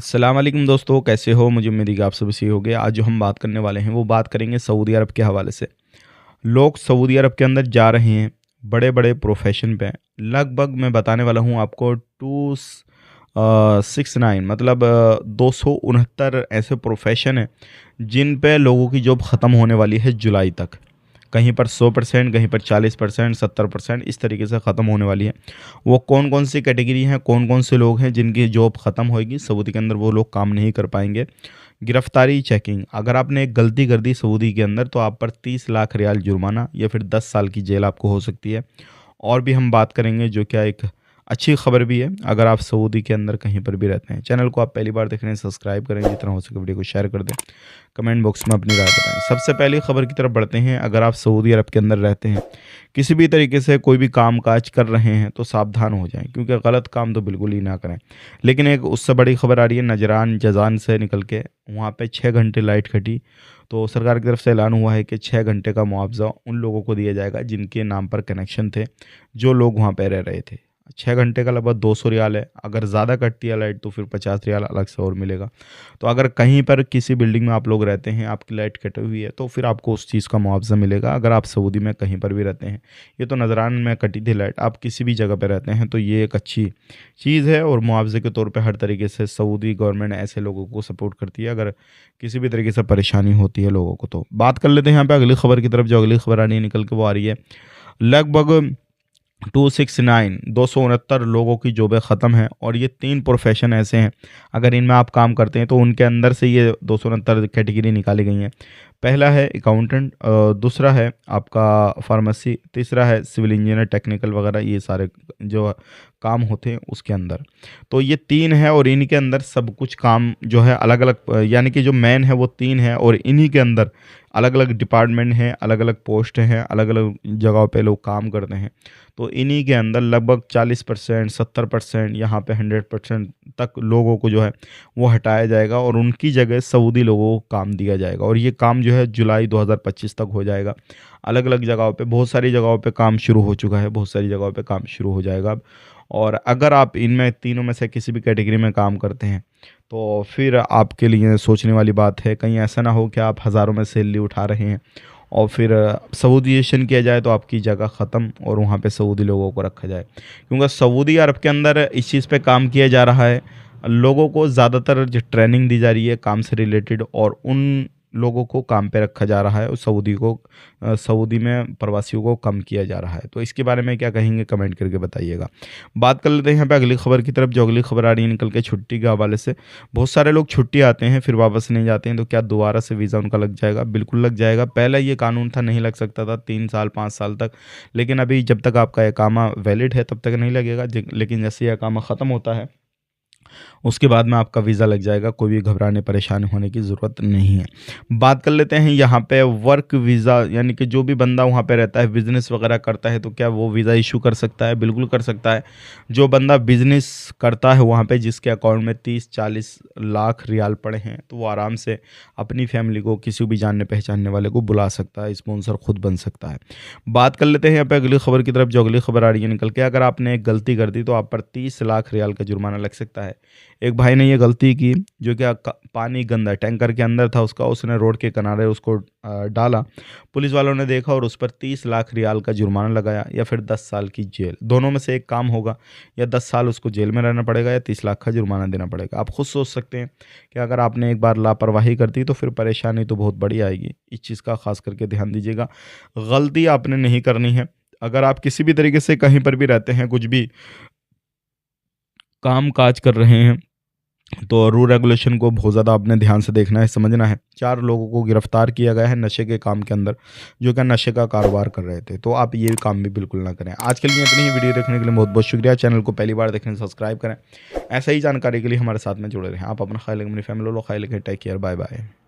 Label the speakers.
Speaker 1: अस्सलाम वालेकुम दोस्तों, कैसे हो? मुझे उम्मीद है कि आप सब सही होंगे। आज जो हम बात करने वाले हैं वो बात करेंगे सऊदी अरब के हवाले से। लोग सऊदी अरब के अंदर जा रहे हैं बड़े बड़े प्रोफेशन पे। लगभग मैं बताने वाला हूँ आपको 269 मतलब 269 ऐसे प्रोफेशन हैं जिन पे लोगों की जॉब ख़त्म होने वाली है जुलाई तक। कहीं पर 100%, कहीं पर 40%, 70% इस तरीके से ख़त्म होने वाली है। वो कौन कौन सी कैटेगरी हैं, कौन कौन से लोग हैं जिनकी जॉब ख़त्म होएगी सऊदी के अंदर, वो लोग काम नहीं कर पाएंगे। गिरफ्तारी चेकिंग, अगर आपने एक गलती कर दी सऊदी के अंदर तो आप पर 30 लाख रियाल जुर्माना या फिर 10 साल की जेल आपको हो सकती है। और भी हम बात करेंगे जो क्या एक अच्छी खबर भी है अगर आप सऊदी के अंदर कहीं पर भी रहते हैं। चैनल को आप पहली बार देख रहे हैं, सब्सक्राइब करें, जितना हो सके वीडियो को शेयर कर दें, कमेंट बॉक्स में अपनी राय बताएं। सबसे पहली खबर की तरफ बढ़ते हैं। अगर आप सऊदी अरब के अंदर रहते हैं, किसी भी तरीके से कोई भी काम काज कर रहे हैं तो सावधान हो जाएं, क्योंकि गलत काम तो बिल्कुल ही ना करें। लेकिन एक उससे बड़ी खबर आ रही है नजरान जजान से निकल के, वहाँ पे 6 घंटे लाइट कटी तो सरकार की तरफ से ऐलान हुआ है कि 6 घंटे का मुआवजा उन लोगों को दिया जाएगा जिनके नाम पर कनेक्शन थे, जो लोग वहाँ पे रह रहे थे। 6 घंटे का लगभग 200 रियाल है। अगर ज़्यादा कटती है लाइट तो फिर 50 रियाल अलग से और मिलेगा। तो अगर कहीं पर किसी बिल्डिंग में आप लोग रहते हैं, आपकी लाइट कटी हुई है, तो फिर आपको उस चीज़ का मुआवजा मिलेगा। अगर आप सऊदी में कहीं पर भी रहते हैं, ये तो नजरान में कटी थी लाइट, आप किसी भी जगह पर रहते हैं तो ये एक अच्छी चीज़ है और मुआवजे के तौर पर हर तरीके से सऊदी गवर्नमेंट ऐसे लोगों को सपोर्ट करती है अगर किसी भी तरीके से परेशानी होती है लोगों को। तो बात कर लेते हैं यहाँ पे अगली खबर की तरफ। जो अगली खबर आ रही है निकल के वो आ रही है लगभग 269 लोगों की जॉबें ख़त्म हैं। और ये 3 प्रोफेशन ऐसे हैं, अगर इनमें आप काम करते हैं तो उनके अंदर से ये 269 कैटेगरी निकाली गई हैं। पहला है अकाउंटेंट, दूसरा है आपका फार्मेसी, तीसरा है सिविल इंजीनियर, टेक्निकल वगैरह, ये सारे जो काम होते हैं उसके अंदर। तो ये 3 है और इनके अंदर सब कुछ काम जो है अलग अलग, यानी कि जो मेन है वो 3 है और इन्हीं के अंदर अलग अलग डिपार्टमेंट हैं, अलग अलग पोस्ट हैं, अलग अलग जगहों पे लोग काम करते हैं। तो इन्हीं के अंदर लगभग 40%, 70%, यहाँ पे 100% तक लोगों को जो है वो हटाया जाएगा और उनकी जगह सऊदी लोगों को काम दिया जाएगा। और ये काम जो है जुलाई 2025 तक हो जाएगा। अलग अलग जगहों पे, बहुत सारी जगहों पे काम शुरू हो चुका है, बहुत सारी जगहों पे काम शुरू हो जाएगा अब। और अगर आप इनमें तीनों में से किसी भी कैटेगरी में काम करते हैं तो फिर आपके लिए सोचने वाली बात है, कहीं ऐसा ना हो कि आप हज़ारों में सैलरी उठा रहे हैं और फिर सऊदीएशन किया जाए तो आपकी जगह ख़त्म और वहाँ पे सऊदी लोगों को रखा जाए। क्योंकि सऊदी अरब के अंदर इस चीज़ पे काम किया जा रहा है, लोगों को ज़्यादातर जो ट्रेनिंग दी जा रही है काम से रिलेटेड, और उन लोगों को काम पे रखा जा रहा है और सऊदी में प्रवासियों को कम किया जा रहा है। तो इसके बारे में क्या कहेंगे, कमेंट करके बताइएगा। बात कर लेते हैं यहाँ पे अगली खबर की तरफ। जो अगली खबर आ रही है निकल के छुट्टी के हवाले से। बहुत सारे लोग छुट्टी आते हैं फिर वापस नहीं जाते हैं, तो क्या दोबारा से वीज़ा उनका लग जाएगा? बिल्कुल लग जाएगा। पहले ये कानून था नहीं लग सकता था 3 साल 5 साल तक, लेकिन अभी जब तक आपका इकामा वैलिड है तब तक नहीं लगेगा। लेकिन जैसे ये इकामा ख़त्म होता है उसके बाद में आपका वीज़ा लग जाएगा। कोई भी घबराने परेशान होने की ज़रूरत नहीं है। बात कर लेते हैं यहाँ पे वर्क वीज़ा, यानी कि जो भी बंदा वहाँ पे रहता है, बिज़नेस वगैरह करता है, तो क्या वो वीज़ा इशू कर सकता है? बिल्कुल कर सकता है। जो बंदा बिज़नेस करता है वहाँ पे, जिसके अकाउंट में 30-40 लाख रियाल पड़े हैं, तो वो आराम से अपनी फैमिली को, किसी भी जानने पहचानने वाले को बुला सकता है, स्पॉन्सर खुद बन सकता है। बात कर लेते हैं यहाँ पे अगली खबर की तरफ। जो अगली खबर आ रही है निकल के, अगर आपने एक गलती कर दी तो आप पर 30 लाख रियाल का जुर्माना लग सकता है। एक भाई ने ये गलती की, जो क्या पानी गंदा टैंकर के अंदर था उसका, उसने रोड के किनारे उसको डाला। पुलिस वालों ने देखा और उस पर 30 लाख रियाल का जुर्माना लगाया या फिर 10 साल की जेल। दोनों में से एक काम होगा, या 10 साल उसको जेल में रहना पड़ेगा या 30 लाख का जुर्माना देना पड़ेगा। आप खुद सोच सकते हैं कि अगर आपने एक बार लापरवाही कर दी तो फिर परेशानी तो बहुत बड़ी आएगी। इस चीज़ का खास करके ध्यान दीजिएगा। गलती आपने नहीं करनी है। अगर आप किसी भी तरीके से कहीं पर भी रहते हैं, कुछ भी काम काज कर रहे हैं, तो रूल रेगुलेशन को बहुत ज़्यादा आपने ध्यान से देखना है, समझना है। 4 लोगों को गिरफ्तार किया गया है नशे के काम के अंदर, जो कि नशे का कारोबार कर रहे थे। तो आप ये काम भी बिल्कुल ना करें। आज के लिए इतनी ही। वीडियो देखने के लिए बहुत बहुत शुक्रिया। चैनल को पहली बार देखने सब्सक्राइब करें। ऐसा ही जानकारी के लिए हमारे साथ में जुड़े रहें। आप अपना ख्याल रखें, अपनी फैमिली लो ख्याल रखें। Take care, bye bye.